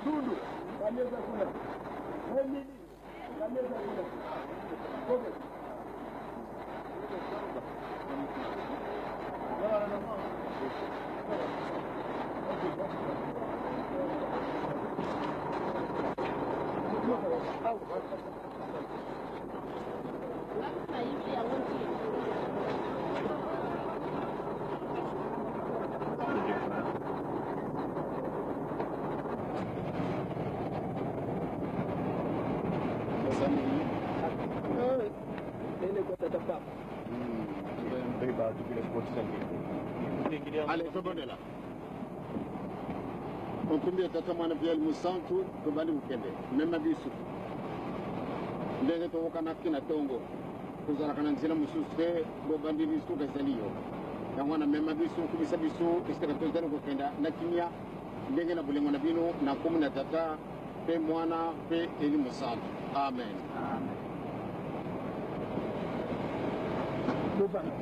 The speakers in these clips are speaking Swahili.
Tundu, kaneza kula. Nini? Kaneza kula. Kobe. Allez, tobonne là. On combien tata mwana pia musantu tobani mukende. Mema bisu. Ndenge to kana kina tongo. Kuzala kana nzila mususte bo bandi bisu kazaliyo. Ya mwana mema bisu kubisa bisu iskata tozana kukenda na kimia ndenge na bulengo na bino na komu na tata pe mwana pe eli musantu. Amen. Amen. Bobana.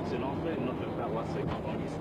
C'est l'entrée de notre paroisse évangeliste.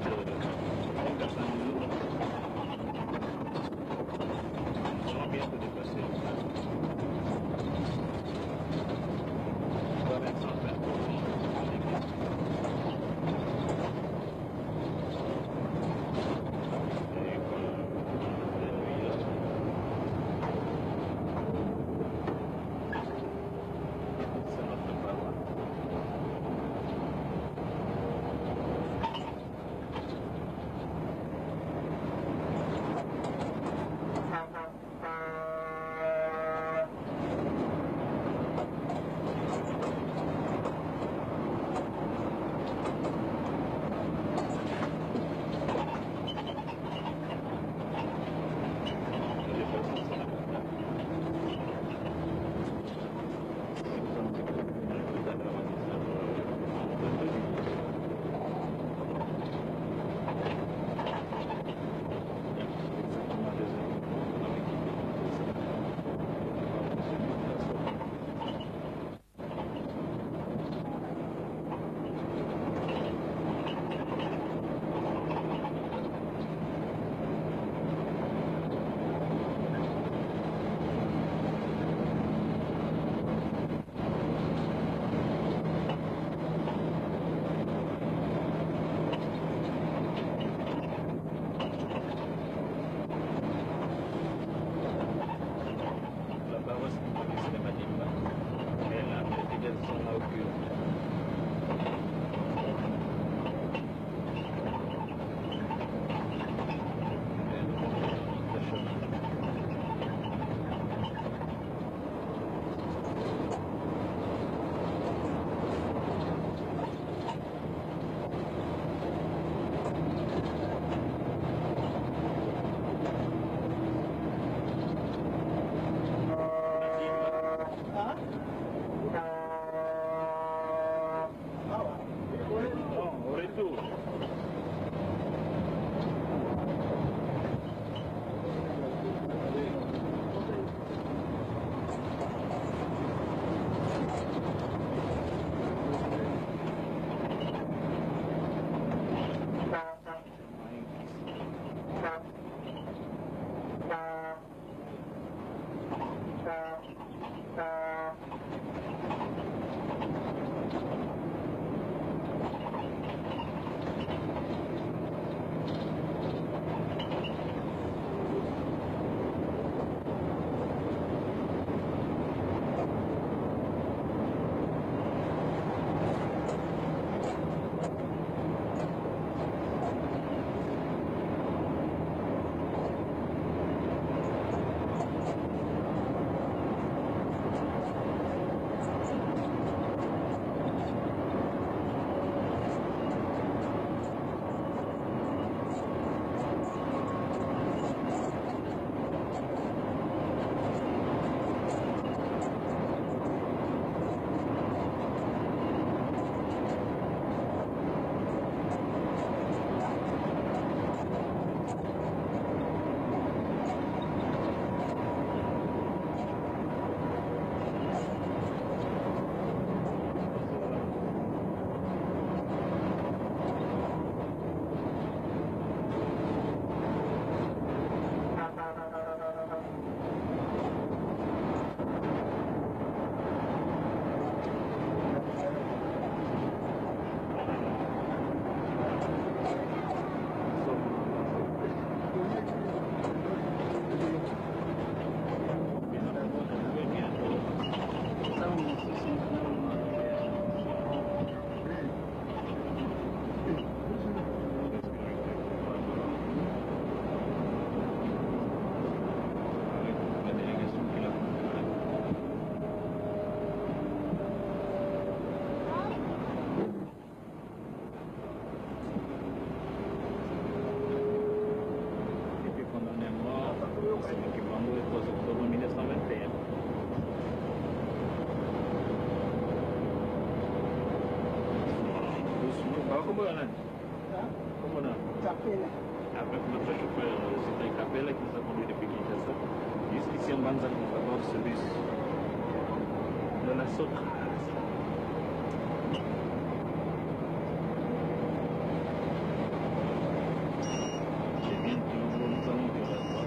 Comment on a? Capella. Avec notre chauffeur, c'était Capella qui nous a conduit depuis Kinshasa. Jusqu'ici, on va nous avoir le service de la Sotra. J'ai bien dit, nous allons vers la droite.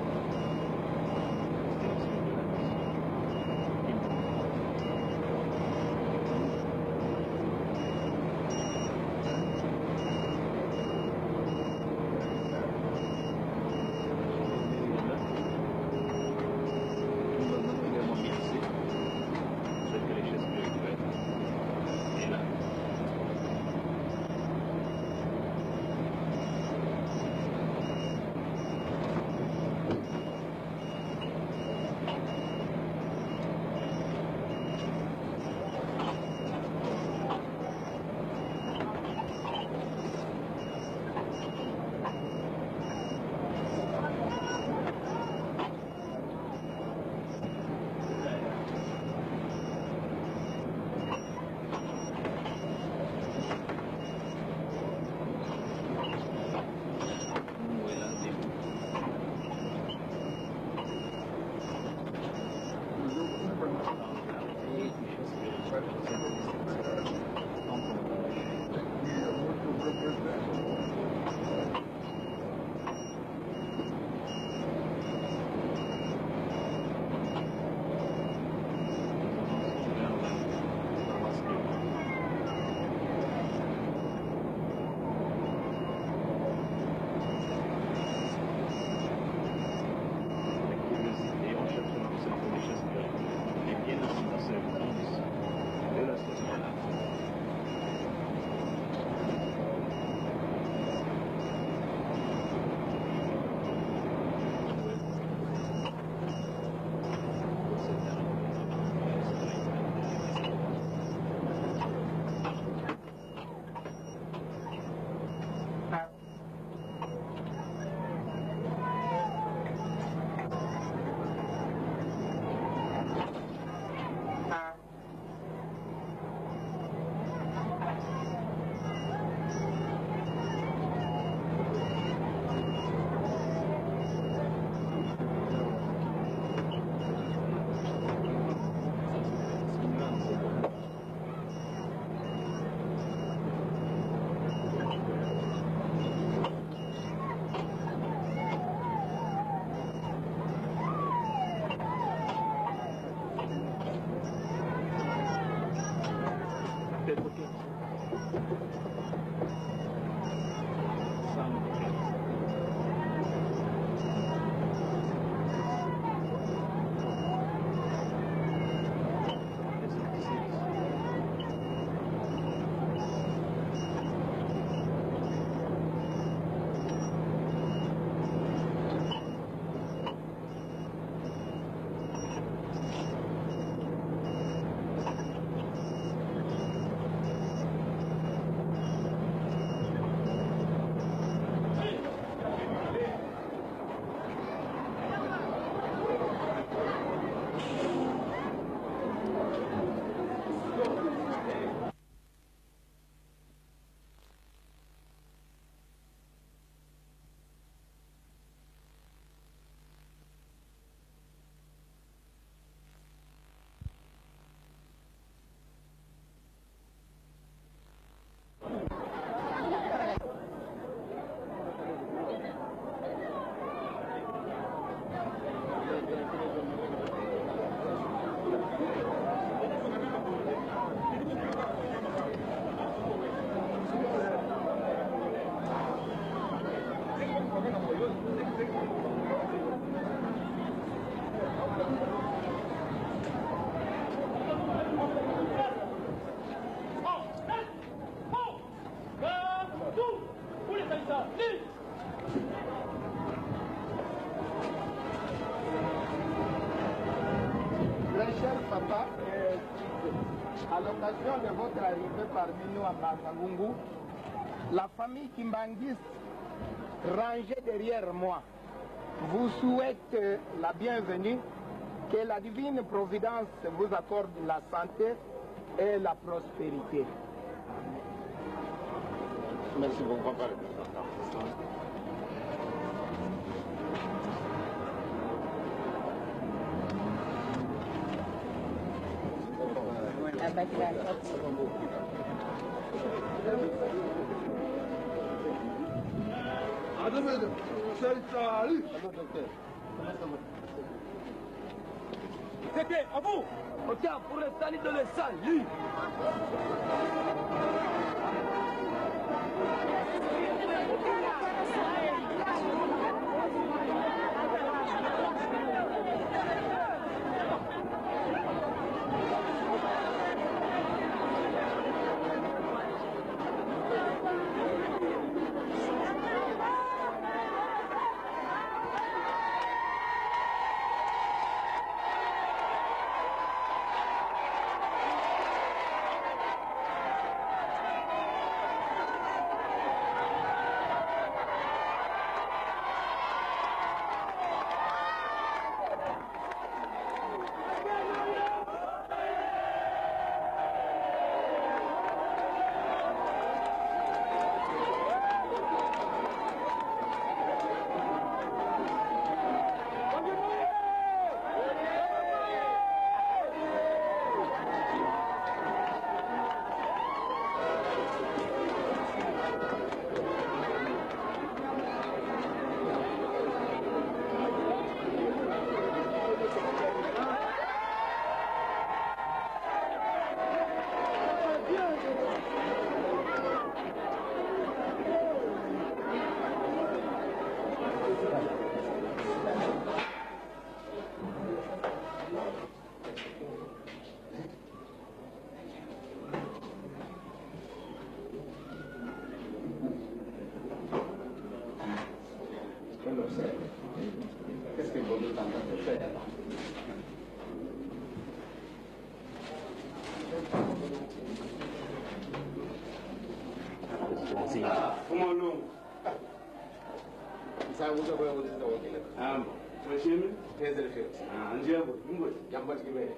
Papa, à l'occasion de votre arrivée parmi nous à Basangungu, la famille Kimbangiste, rangée derrière moi, vous souhaite la bienvenue, que la divine providence vous accorde la santé et la prospérité. Merci beaucoup, papa. C'était à vous. On tient pour le salut de le salut. Qu'est-ce que vous êtes en train de faire? Comment non? Ça vous a pas dit Ah, monsieur, très élevé. ah, Dieu, vous, Jamba qui veut.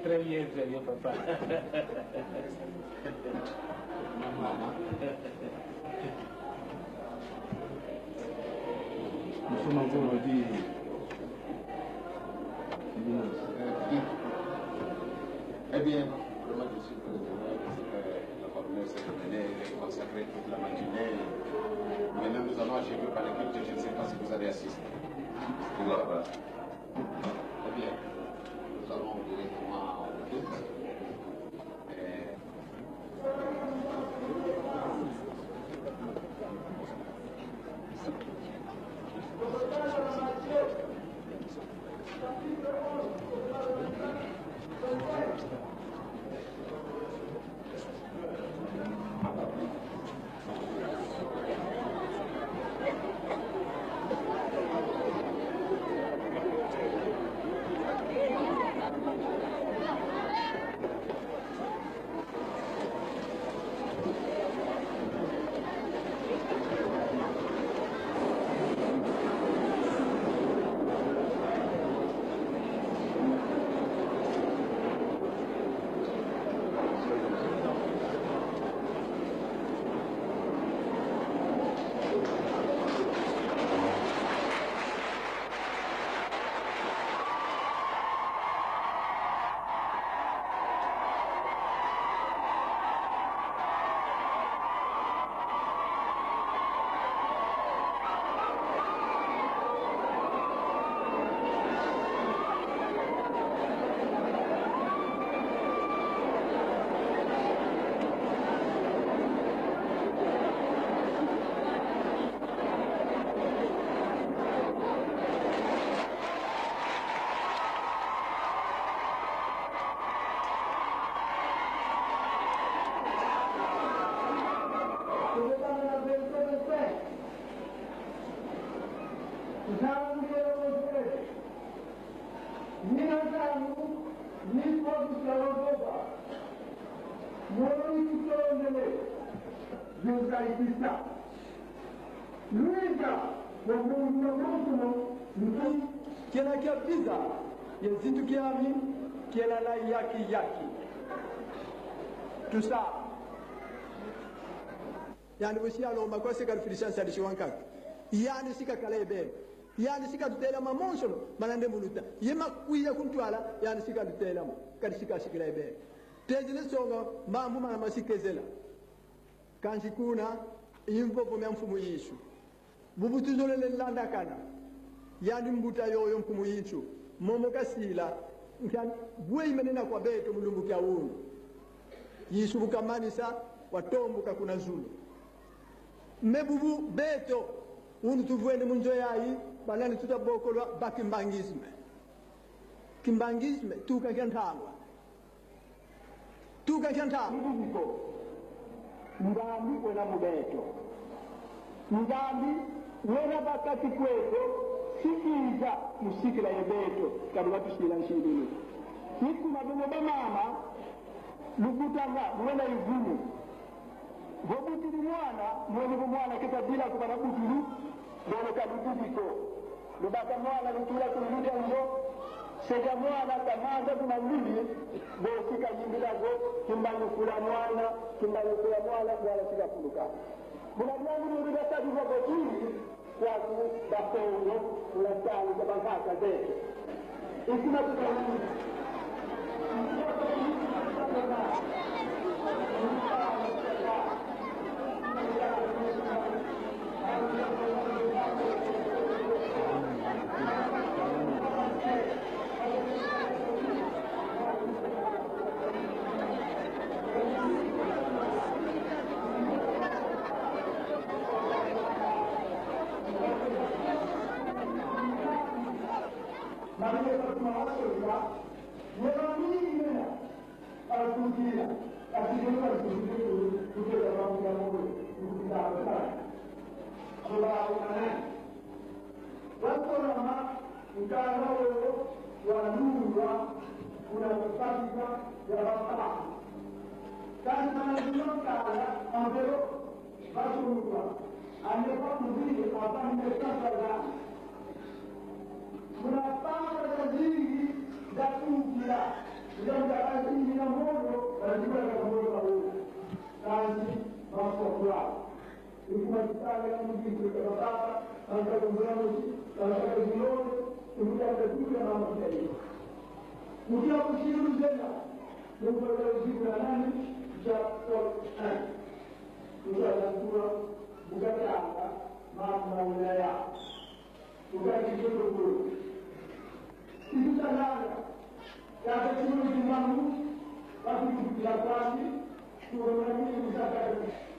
Très bien, papa. Nous sommes encore aujourd'hui dimanche. Eh bien, vraiment, je suis très heureux la formule s'est terminée, elle est consacrée toute la matinée. Maintenant, nous allons achever par l'équipe, je ne sais pas si vous avez assisté. Eh bien, nous allons directement au culte. yuzaikisa luiga wamunguwamungumo mtu kena kiapiza yezitu kiami kena la yaki tusa yani wasialo makosa kalfilishan sadishi wankak yani sika kalebe yani sika tutela mamonsolo manande muluta yema kuya kuntwala yani sika tutela kadi sika sikilebe tejile songa mambu mana masikezela kanji kuna imvo pomya mfumu yishu bubutuzole lelanda kana yani mbuta yoyo mfumu yishu momo kasila nkan bwe imenena kwa beto mulungu kya unu yishu bukamanisa watombuka kuna zulu mebubu beto unu tuvwene munjo yayi banani tutabokolwa bakimbangisme kimbangisme tuka kyantangwa mbubuko ngambi wena mubeto ngambi wena bakati kweto sikiza musikila yebeto kadi watusila nshidini siku madogo bamama lugutanga wena ivumu vobutili mwana mwene mwana kitabila kubana butulu dole kalububiko lubaka mwana lutula kuluja njo seja mwana kamanda kuna mbili bosika yimbilago kimbangu kula mwana wala sika kuluka buna mwangu ni ribata diva botuli kwa bakongo ulatani kwa bankaka zetu ikuna tukauni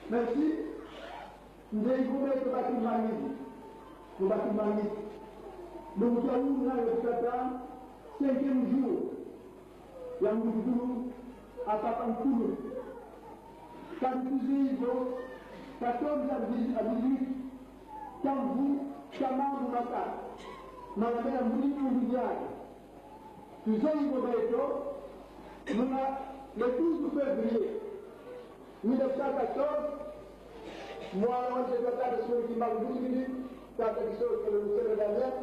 Merci. Ndeivume kubaki mangisi. Donc il y a eu le 5e jour. Il y a eu à Papankulu. Quand vous 14 à 18, quand vous, Chamam Maka, Mamma Moulidiac, nous avons le 12 février 1914, moi, je vais faire des choses qui m'ont dit, quand quelque chose que le musée de la mer,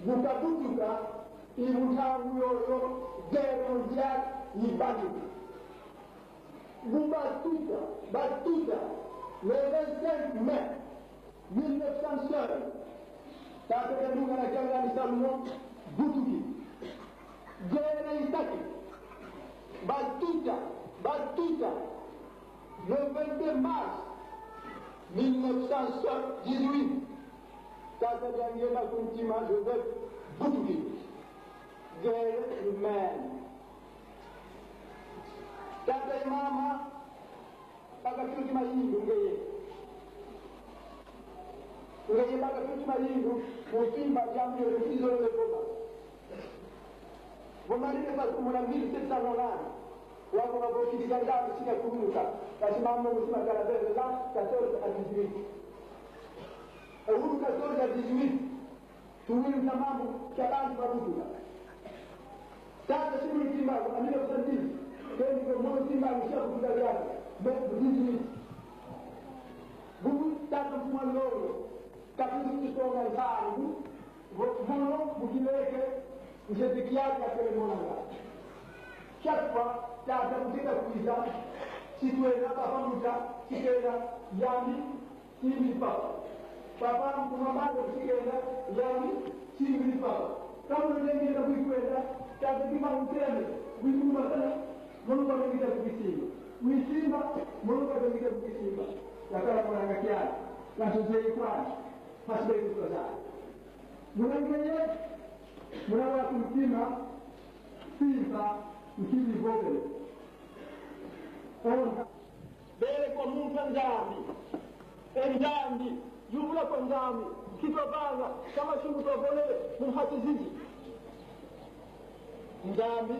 vous avez il vous a eu guerre mondiale, il va vous Batuta, le 25 mai 1905, quand nous avons la guerre de Salomon, Boutouki, guerre Itaki, Batuta, le 22 mars 1918, quand nous avons la continue de Boutouki, guerre humaine. Kata mama mpaka kitu mahindu ngeye mpaka kitu mahindu mutimba jambo likizo le boma bomalile kwa kumula 1790 wako waboti ganda sika kumuka kasi mama musima kala bele la 14 à 18 au 14 à 18 tuwili tamamu kalani babuka sasa simu timba amile kusandili Keni kwa mwana simba alisha kukuta yake, bẹ́ẹ̀ bùdíjì bugu tata kuma lolo kapin ki to ngal saaru buno bugileke njedekiaji akele monanga chaque fois tata muteka kuiza situena papa muta sikena yami simi papa kumamando sikena yami simi papa kama ndio ndio kuikwenda tata kima uteme wikuma sana mono kwa ndio kuisimba wisimba mono kwa ndio kuisimba yakala kwa ngakiana kasozei kwa pasbe kutoza munangeye munawa kumtima simba mkili vogel ona bele kwa mungu nzambi enjambi jumla kwa nzambi kitobanga kama shungu tobole munhati zizi nzambi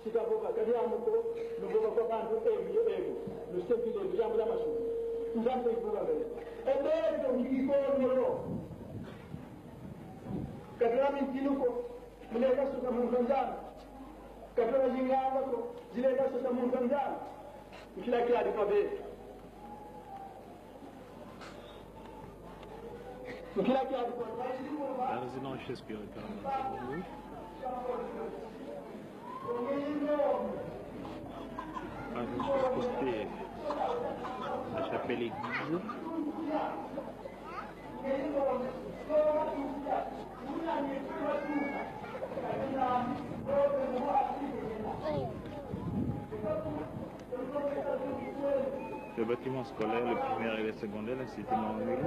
sikaboka kadi amuko nuboka kwa bantu ego lusepile bijambo la mashuku nzambi ibuka bele ebele to ngikiko katara mintinuko mulega suka munganzana katara jinganga ko zilega suka munganzana kila alikuwa bele La résidence Shakespeare est quand même à côté la chapelle église. Le bâtiment scolaire, le primaire et le secondaire, l'Institut Maungu,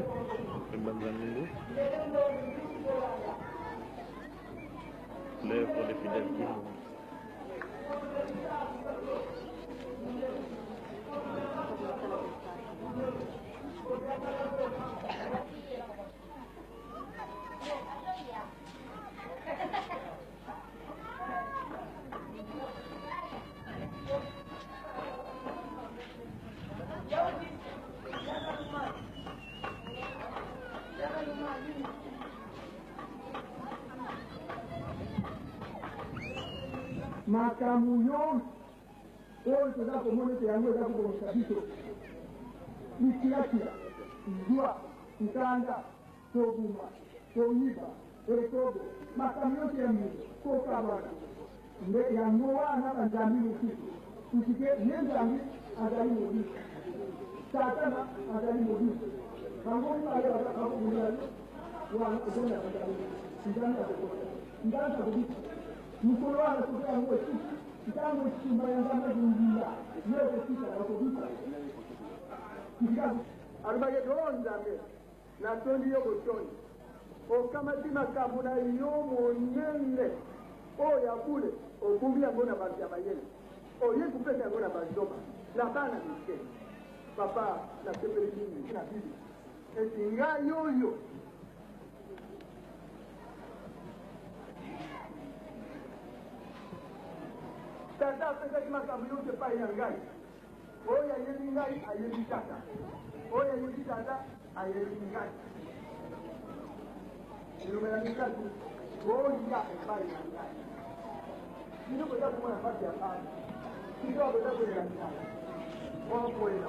le Banzamungu. L'œuvre pour les fidèles qui makamuyon oyo toza komona ete yango eza kobongisa biso mikiakila zwa nkanda tobuma toyiba etobo makamuyon te ya mbili kokabana nde yango wana banzambi mosusu tusike ye nzambi azali mobiso satana azali mobiso bango mibale bakakobundali wana ozonda banzambi nzambi akokota nzambi akobisa mukolo wana kutoka ngo sisi kitambo chimba ya ngamba zingila yote sisi akobisa kikazi arubaye donza me na tondi yo botondi o kama tima kamuna yo monene o ya kule o kumbia ngona basi ya bayele o yesu pesa ngona bazoma na bana mike papa na sepeli nini na bibi etinga yoyo tata pesa kima kamuna yote pa ya ngai oya yebi ngai ayebi tata oya yebi tata ayebi ngai ilumela mikatu oya epai ya ngai ino kwenda kumana pati ya pana kito kwenda kwenda ngai okwenda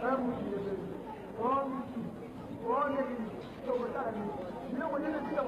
amuti yebi omuti one ni tokotana ni ino kwenda kwenda